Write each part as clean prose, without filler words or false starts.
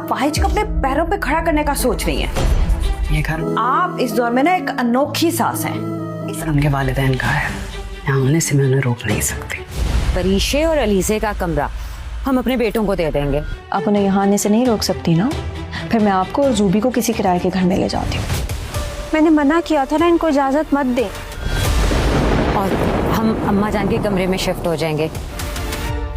आप वाहिज को अपने पैरों पे खड़ा करने का सोच रही हैं। ये घर आप इस दौर में ना एक अनोखी सास हैं। उनके वालिदैन का है, यहाँ होने से मैं उन्हें रोक नहीं सकती। परीशे और अलीसे का कमरा हम अपने बेटों को दे देंगे। आप उन्हें यहाँ आने से नहीं रोक सकती ना, फिर मैं आपको और जूबी को किसी किराए के घर में ले जाती हूँ। मैंने मना किया था ना, इनको इजाजत मत दे। और हम अम्मा जान के कमरे में शिफ्ट हो जाएंगे।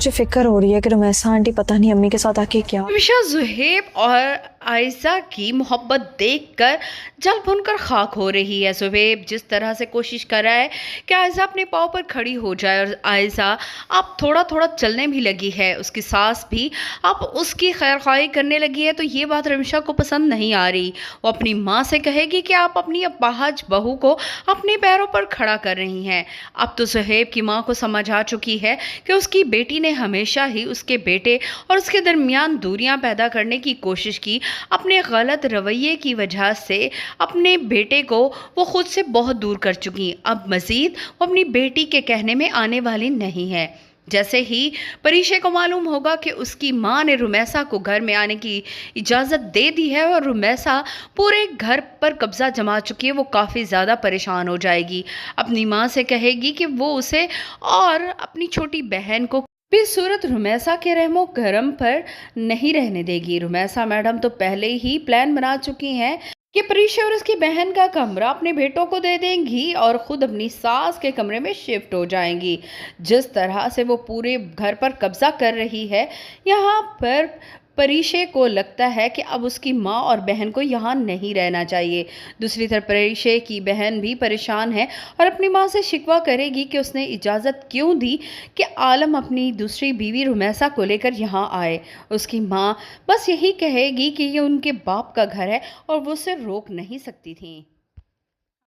मुझे फिक्र हो रही है कि रुमैसा आंटी पता नहीं अम्मी के साथ आके क्या। हमेशा ज़ुहैब और आयशा की मोहब्बत देखकर जल भुनकर खाक हो रही है। ज़ुहैब जिस तरह से कोशिश कर रहा है कि आयशा अपने पाँव पर खड़ी हो जाए, और आयशा अब थोड़ा थोड़ा चलने भी लगी है। उसकी सास भी अब उसकी खैरख्वाही करने लगी है। तो ये बात रमीशा को पसंद नहीं आ रही। वो अपनी माँ से कहेगी कि आप अपनी अपाहज बहू को अपने पैरों पर खड़ा कर रही हैं। अब तो ज़ुहैब की माँ को समझ आ चुकी है कि उसकी बेटी ने हमेशा ही उसके बेटे और उसके दरमियान दूरियां पैदा करने की कोशिश की। अपने गलत रवैये की वजह से अपने बेटे को वो खुद से बहुत दूर कर चुकी। अब मज़ीद वो अपनी बेटी के कहने में आने वाली नहीं है। जैसे ही परीशे को मालूम होगा कि उसकी मां ने रुमैसा को घर में आने की इजाज़त दे दी है और रुमैसा पूरे घर पर कब्ज़ा जमा चुकी है, वो काफ़ी ज़्यादा परेशान हो जाएगी। अपनी मां से कहेगी कि वो उसे और अपनी छोटी बहन को बेसूरत रुमैसा के रहमो करम पर नहीं रहने देगी। रुमैसा मैडम तो पहले ही प्लान बना चुकी हैं कि परीशा और उसकी बहन का कमरा अपने बेटों को दे देंगी और ख़ुद अपनी सास के कमरे में शिफ्ट हो जाएंगी। जिस तरह से वो पूरे घर पर कब्ज़ा कर रही है, यहाँ पर परीशे को लगता है कि अब उसकी माँ और बहन को यहाँ नहीं रहना चाहिए। दूसरी तरफ परीशे की बहन भी परेशान है और अपनी माँ से शिकवा करेगी कि उसने इजाज़त क्यों दी कि आलम अपनी दूसरी बीवी रुमैसा को लेकर यहाँ आए। उसकी माँ बस यही कहेगी कि ये उनके बाप का घर है और वो उसे रोक नहीं सकती थी।